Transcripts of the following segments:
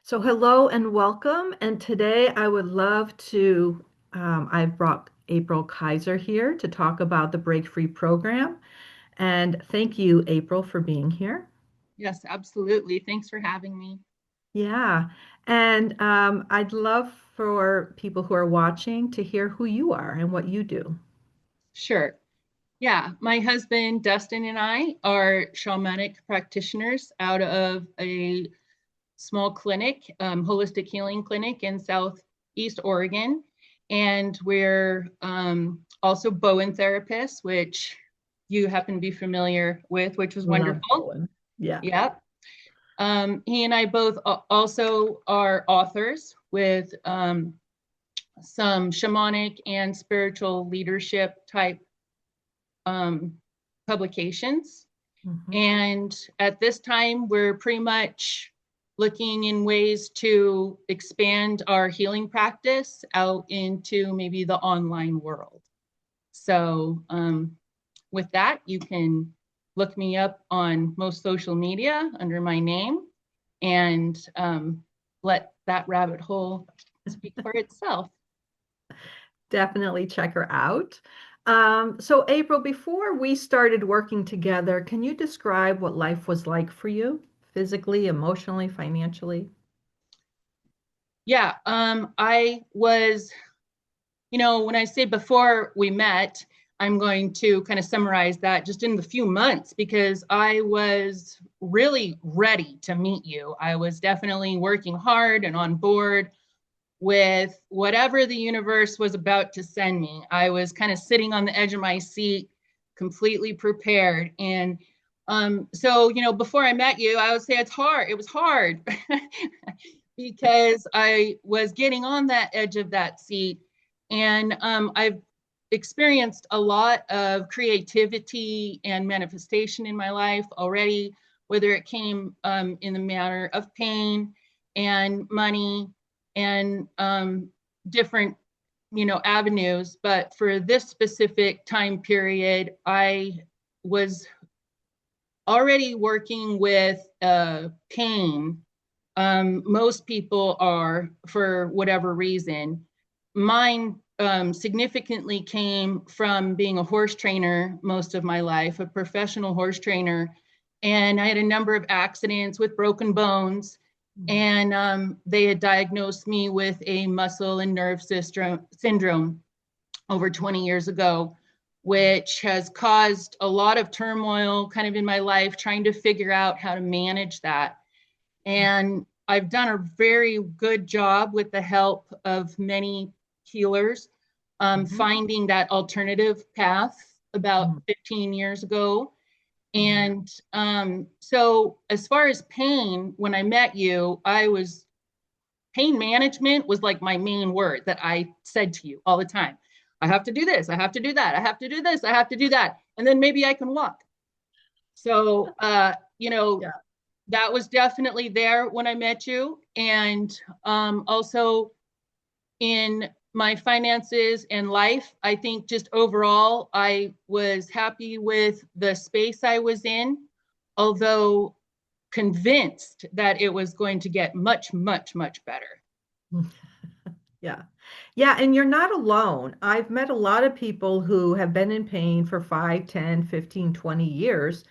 So, hello and welcome. And today I would love to, I've brought April Kaiser here to talk about the Break Free program. And thank you, April, for being here. Yes, absolutely. Thanks for having me. Yeah. And I'd love for people who are watching to hear who you are and what you do. Sure. Yeah, my husband Dustin and I are shamanic practitioners out of a small clinic, holistic healing clinic in Southeast Oregon. And we're also Bowen therapists, which you happen to be familiar with, which was Love wonderful. Bowen. Yeah. Yep. He and I both also are authors with some shamanic and spiritual leadership type um, publications. Mhm. And at this time, we're pretty much looking in ways to expand our healing practice out into maybe the online world. So, with that, you can look me up on most social media under my name and let that rabbit hole speak for itself. Definitely check her out. So, April, before we started working together, can you describe what life was like for you, physically, emotionally, financially? Yeah, I was, when I say before we met, I'm going to kind of summarize that just in the few months because I was really ready to meet you. I was definitely working hard and on board with whatever the universe was about to send me. I was kind of sitting on the edge of my seat, completely prepared. And so, before I met you, I would say it's hard. It was hard because I was getting on that edge of that seat. And I've experienced a lot of creativity and manifestation in my life already, whether it came in the manner of pain and money and different avenues. But for this specific time period, I was already working with pain. Most people are for whatever reason. Mine significantly came from being a horse trainer most of my life, a professional horse trainer. And I had a number of accidents with broken bones. And they had diagnosed me with a muscle and nerve syndrome over 20 years ago, which has caused a lot of turmoil kind of in my life, trying to figure out how to manage that. And I've done a very good job with the help of many healers, Mhm. finding that alternative path about Mhm. 15 years ago. And so, as far as pain, when I met you, pain management was like my main word that I said to you all the time. I have to do this. I have to do that. I have to do this. I have to do that. And then maybe I can walk. So, Yeah. that was definitely there when I met you. And also in my finances and life, I think just overall, I was happy with the space I was in, although convinced that it was going to get much, much, much better. Yeah. Yeah, and you're not alone. I've met a lot of people who have been in pain for 5, 10, 15, 20 years,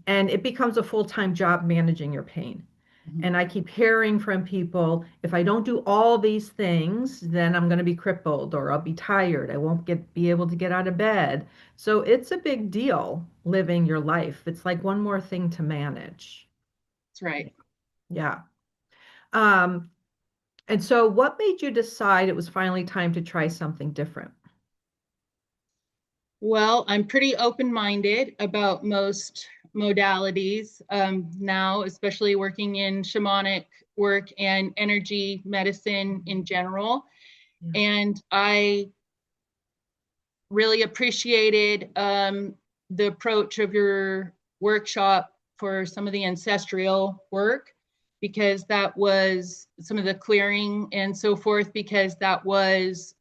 and it becomes a full-time job managing your pain. Mhm. And I keep hearing from people, if I don't do all these things, then I'm going to be crippled or I'll be tired. I won't be able to get out of bed. So it's a big deal living your life. It's like one more thing to manage. That's right. Yeah. Um, and so what made you decide it was finally time to try something different? Well, I'm pretty open-minded about most modalities now, especially working in shamanic work and energy medicine in general. Yeah. And I really appreciated the approach of your workshop for some of the ancestral work because that was some of the clearing and so forth, because that was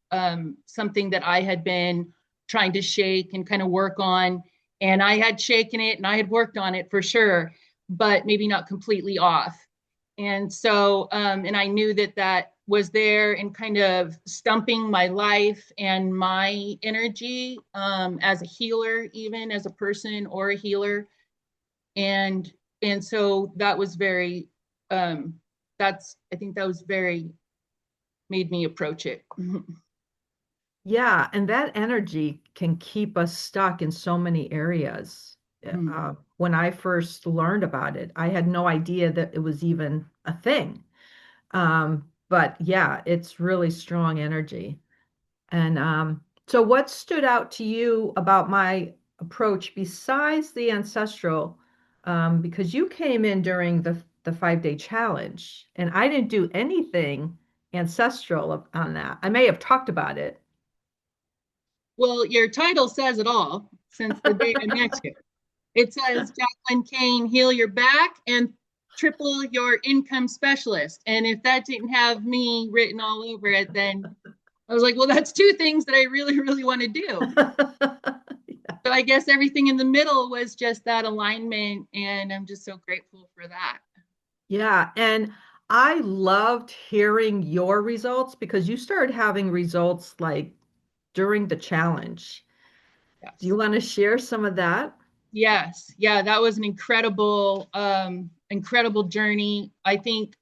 something that I had been trying to shake and kind of work on. And I had shaken it and I had worked on it for sure, but maybe not completely off. And so, and I knew that that was there and kind of stumping my life and my energy as a healer, even as a person or a healer. And and so that was very, that's, I think that was very, made me approach it. Yeah, and that energy can keep us stuck in so many areas. When I first learned about it, I had no idea that it was even a thing. But yeah, it's really strong energy. And so, what stood out to you about my approach besides the ancestral? Because you came in during the 5 day challenge, and I didn't do anything ancestral on that. I may have talked about it. Well, your title says it all since the day I met you. It says Jacqueline Kane, heal your back and triple your income specialist. And if that didn't have me written all over it, then I was like, well, that's two things that I really, really want to do. So I guess everything in the middle was just that alignment. And I'm just so grateful for that. Yeah, and I loved hearing your results because you started having results like during the challenge. Do you Yes. want to share some of that? Yes. Yeah, that was an incredible, incredible journey. I think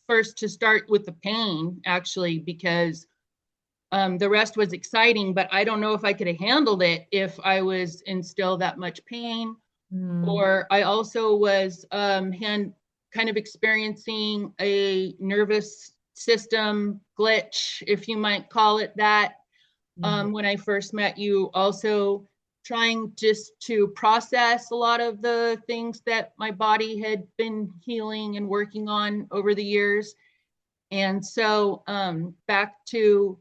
first to start with the pain, actually, because the rest was exciting, but I don't know if I could have handled it if I was in still that much pain. Mm, Or I also was kind of experiencing a nervous system glitch, if you might call it that, yeah. when I first met you. Also, trying just to process a lot of the things that my body had been healing and working on over the years. And so back to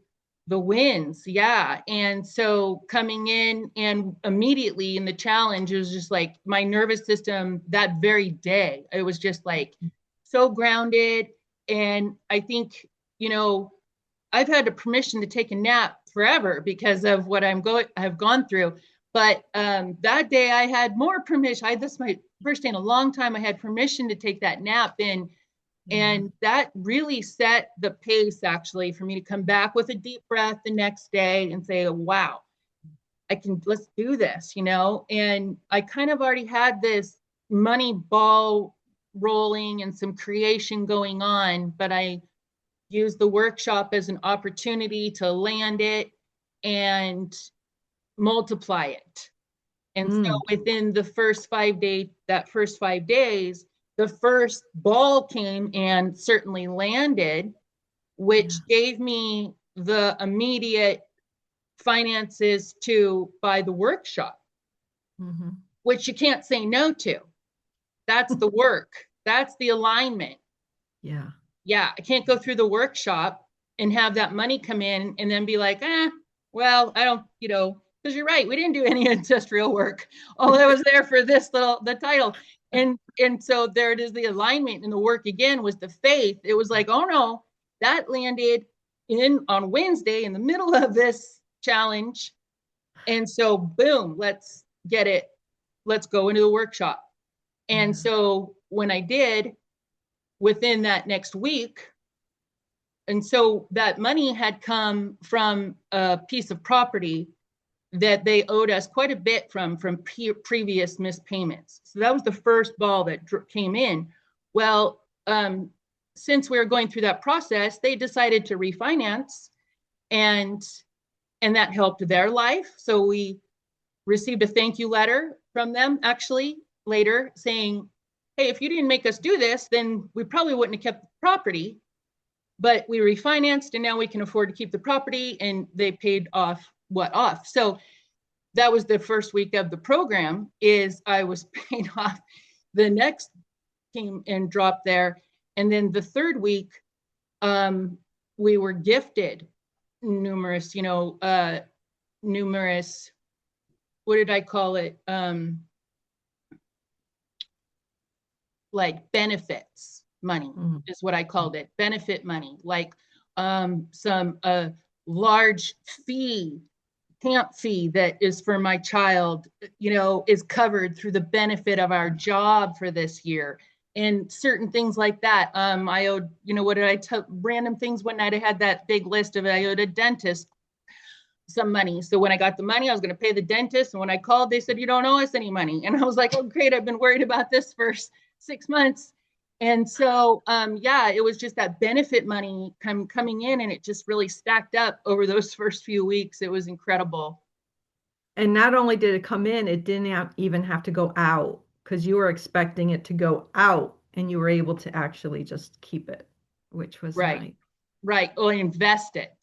the wins, yeah. And so coming in and immediately in the challenge, it was just like my nervous system that very day, it was just like so grounded. And I think, you know, I've had a permission to take a nap forever because of what I've gone through. But that day I had more permission. This is my first day in a long time. I had permission to take that nap, Yeah. and that really set the pace actually for me to come back with a deep breath the next day and say, wow, let's do this, you know? And I kind of already had this money ball rolling and some creation going on, but I used the workshop as an opportunity to land it and multiply it. And so Mm, within the that first 5 days, the first ball came and certainly landed, yeah. which gave me the immediate finances to buy the workshop, Hmm. which you can't say no to. That's the work. That's the alignment. Yeah. Yeah, I can't go through the workshop and have that money come in and then be like, well, I don't, because you're right, we didn't do any ancestral work. All I was there for the title. And so there it is, the alignment and the work again was the faith. It was like, oh no, that landed in on Wednesday in the middle of this challenge. And so boom, let's get it, let's go into the workshop. And Yeah. so when I did, within that next week, and so that money had come from a piece of property that they owed us quite a bit from previous missed payments. So that was the first ball that came in. Well, since we were going through that process, they decided to refinance, and and that helped their life. So we received a thank you letter from them actually later saying, hey, if you didn't make us do this, then we probably wouldn't have kept the property, but we refinanced and now we can afford to keep the property, and they paid off. So that was the first week of the program, is I was paid off. The next came and dropped there. And then the third week, um, we were gifted numerous, numerous, what did I call it? Like benefits money Mm, is what I called it. Benefit money, like some large fee, camp fee that is for my child, is covered through the benefit of our job for this year. and certain things like that. I owed, what did I tell? Random things one night. I had that big list of it. I owed a dentist some money. So when I got the money, I was going to pay the dentist. And when I called, they said, "You don't owe us any money." And I was like, "Oh, great. I've been worried about this for 6 months." And so, yeah, it was just that benefit money coming in, and it just really stacked up over those first few weeks. It was incredible. And not only did it come in, it didn't even have to go out because you were expecting it to go out and you were able to actually just keep it, which was Right, nice. right. Or invest it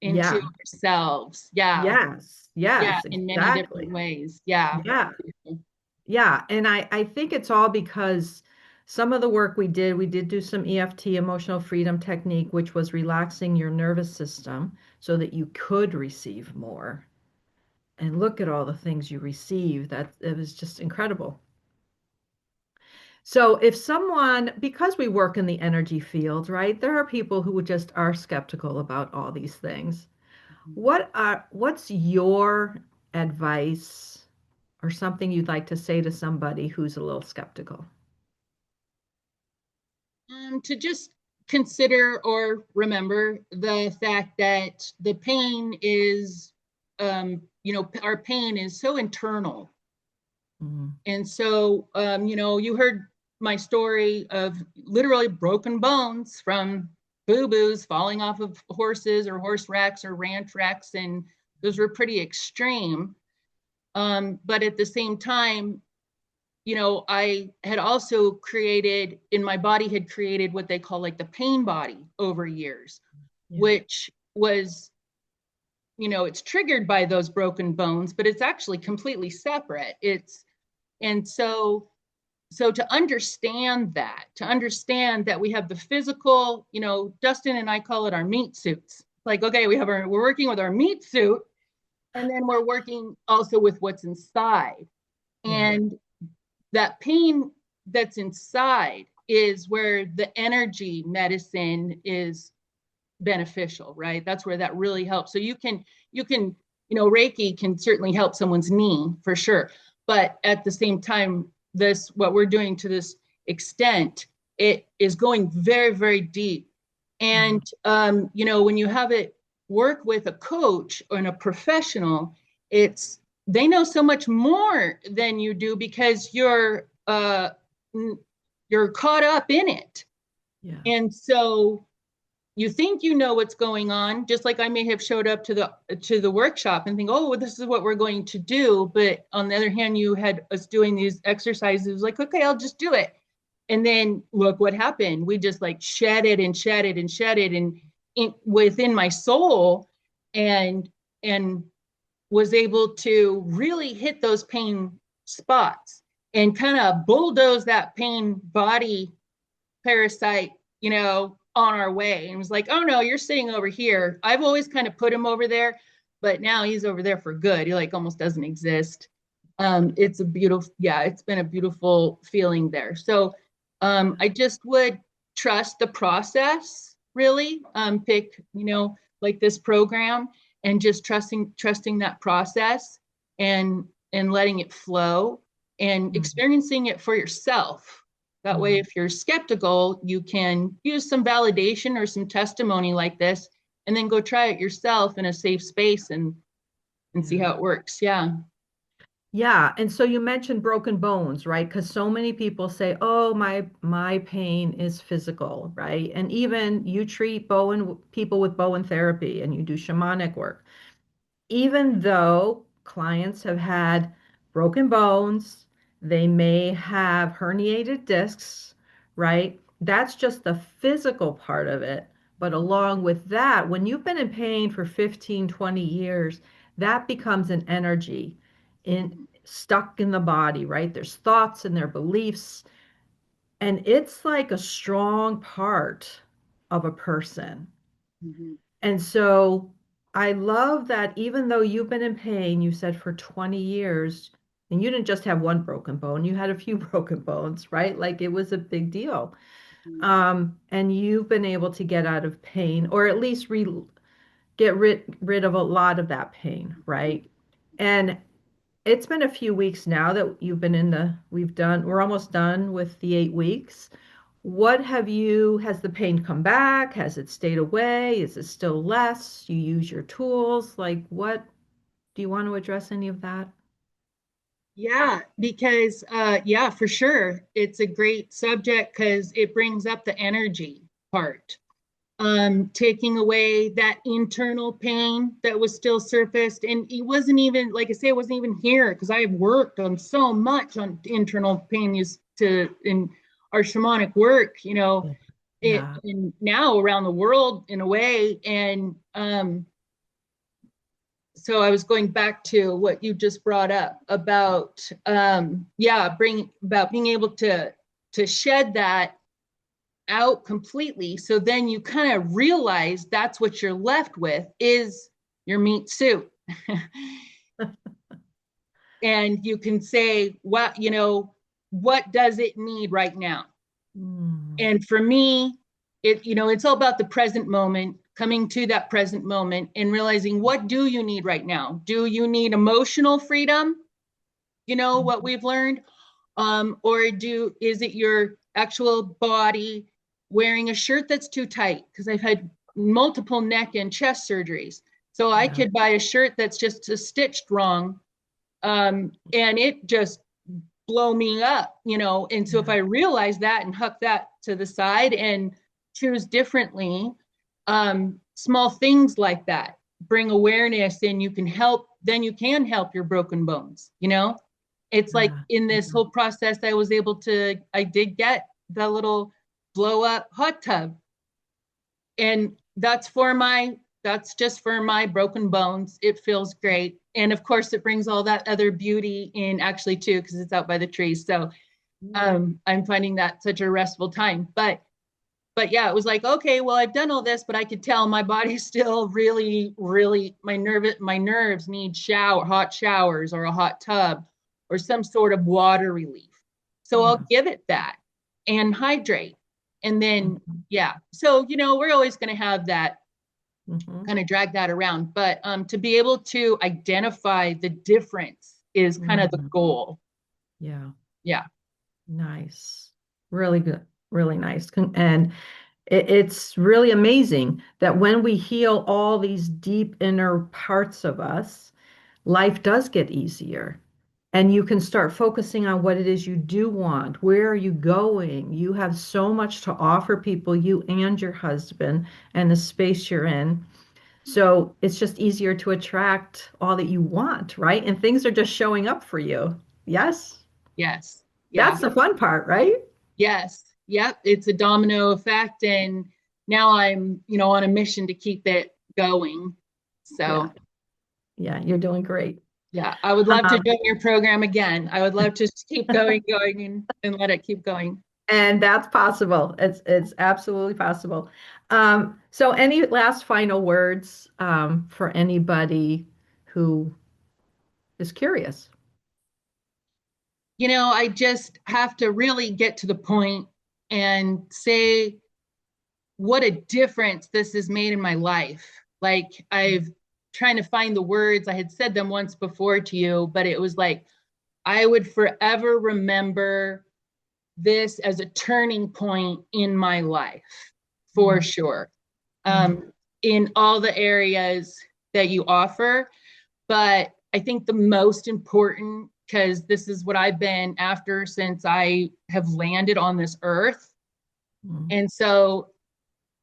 into Yeah. ourselves. Yeah, Yes. yeah, Yes, in many different exactly. ways. Yeah. Yeah. Yeah. And I think it's all because some of the work we did do some EFT, emotional freedom technique, which was relaxing your nervous system so that you could receive more. And look at all the things you receive. That it was just incredible. So if someone, because we work in the energy field, right, there are people who just are skeptical about all these things. What's your advice or something you'd like to say to somebody who's a little skeptical? To just consider or remember the fact that the pain is, our pain is so internal. Mm, And so, you heard my story of literally broken bones from boo-boos falling off of horses or horse wrecks or ranch wrecks. And those were pretty extreme. But at the same time, I had also created, in my body had created what they call like the pain body over years, yeah. which was, it's triggered by those broken bones, but it's actually completely separate. And so to understand that we have the physical, Dustin and I call it our meat suits. Like, okay, we're working with our meat suit, and then we're working also with what's inside. Yeah. And that pain that's inside is where the energy medicine is beneficial, right? That's where that really helps. So you can Reiki can certainly help someone's knee for sure, but at the same time, this what we're doing to this extent, it is going very, very deep. Yeah. And when you have it work with a coach or a professional, it's they know so much more than you do because you're caught up in it. Yeah. And so you think you know what's going on, just like I may have showed up to the workshop and think, "Oh, well, this is what we're going to do." But on the other hand, you had us doing these exercises, like, "Okay, I'll just do it." And then look what happened. We just like shed it and shed it and shed it and within my soul, and and was able to really hit those pain spots and kind of bulldoze that pain body parasite, on our way. And was like, "Oh no, you're sitting over here." I've always kind of put him over there, but now he's over there for good. He like almost doesn't exist. It's a beautiful, yeah, it's been a beautiful feeling there. So I just would trust the process, really. Pick, like this program, and just trusting that process, and letting it flow and Mm, experiencing it for yourself. That way, mm, if you're skeptical, you can use some validation or some testimony like this, and then go try it yourself in a safe space, and see yeah. how it works. Yeah. Yeah, and so you mentioned broken bones, right? Because so many people say, "Oh, my pain is physical," right? And even you treat Bowen people with Bowen therapy and you do shamanic work. Even though clients have had broken bones, they may have herniated discs, right? That's just the physical part of it. But along with that, when you've been in pain for 15, 20 years, that becomes an energy in Mhm. stuck in the body, right? There's thoughts and their beliefs, and it's like a strong part of a person. Mhm. And so I love that even though you've been in pain, you said for 20 years, and you didn't just have one broken bone, you had a few broken bones, right? Like it was a big deal. Mhm. And you've been able to get out of pain, or at least get rid of a lot of that pain, right? And It's been a few weeks now that you've been we're almost done with the 8 weeks. Has the pain come back? Has it stayed away? Is it still less? You use your tools? Like, what do you want to address any of that? Yeah, because yeah, for sure. It's a great subject because it brings up the energy part. Taking away that internal pain that was still surfaced. And it wasn't even, like I say, it wasn't even here because I have worked on so much on internal pain used to in our shamanic work, Yeah. it Yeah. and now around the world in a way. And so I was going back to what you just brought up about yeah, bring about being able to shed that out completely. So then you kind of realize that's what you're left with is your meat suit. And you can say, what, what does it need right now? Mm, And for me, it's all about the present moment, coming to that present moment and realizing what do you need right now? Do you need emotional freedom? What we've learned? Or is it your actual body wearing a shirt that's too tight? Because I've had multiple neck and chest surgeries. So I yeah. could buy a shirt that's just stitched wrong, and it just blow me up, And so if Yeah. I realize that and huck that to the side and choose differently, small things like that bring awareness, and then you can help your broken bones, It's like Yeah. in this Yeah. whole process, I did get the little blow up hot tub, and that's just for my broken bones. It feels great. And of course it brings all that other beauty in actually too, because it's out by the trees. So I'm finding that such a restful time. But yeah, it was like, okay, well, I've done all this, but I could tell my body's still really, really, my nerves need hot showers or a hot tub or some sort of water relief. So I'll Yeah. give it that and hydrate. And then, Mhm. yeah. So, we're always going to have that Mhm. kind of drag that around. But to be able to identify the difference is kind of the Mhm. goal. Yeah. Yeah. Nice. Really good. Really nice. And it's really amazing that when we heal all these deep inner parts of us, life does get easier. And you can start focusing on what it is you do want. Where are you going? You have so much to offer people, you and your husband, and the space you're in. So it's just easier to attract all that you want, right? And things are just showing up for you. Yes. Yes. Yeah. That's the fun part, right? Yes. Yep. It's a domino effect. And now I'm, on a mission to keep it going. Yeah. So Yeah. You're doing great. yeah, I would love to Um, join your program again. I would love to keep going and let it keep going. and that's possible. It's absolutely possible. So any last final words for anybody who is curious? I just have to really get to the point and say what a difference this has made in my life. Like I've trying to find the words. I had said them once before to you, but it was like I would forever remember this as a turning point in my life, for Mm, sure. mm, In all the areas that you offer. But I think the most important, because this is what I've been after since I have landed on this earth. mm, And so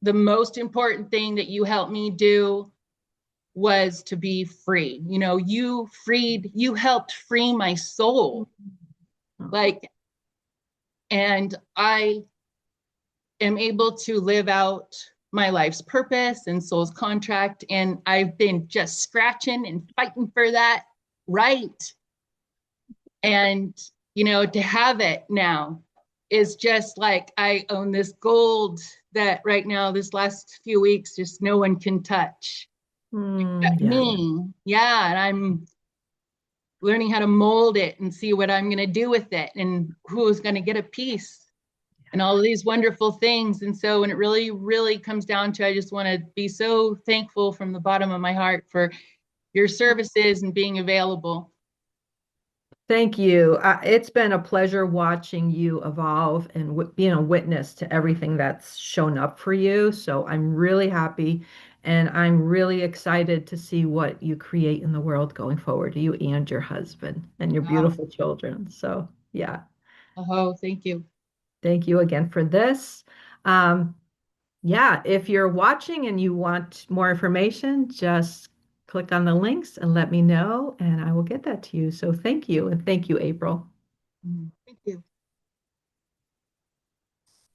the most important thing that you helped me do was to be free. You helped free my mm. soul. Oh, Like, and I am able to live out my life's purpose and soul's contract. And I've been just scratching and fighting for that right. And, to have it now is just like I own this gold that right now, this last few weeks, just no one can touch except yeah. me. Yeah. And I'm learning how to mold it and see what I'm going to do with it and who's going to get a piece and all of these wonderful things. And so when it really, really comes down to, I just want to be so thankful from the bottom of my heart for your services and being available. Thank you. It's been a pleasure watching you evolve and being a witness to everything that's shown up for you. So I'm really happy and I'm really excited to see what you create in the world going forward, you and your husband and your Wow. beautiful children. So, yeah, Oh, thank you. thank you again for this. Um, yeah, if you're watching and you want more information, just click on the links and let me know, and I will get that to you. So, thank you. And thank you, April. Thank you.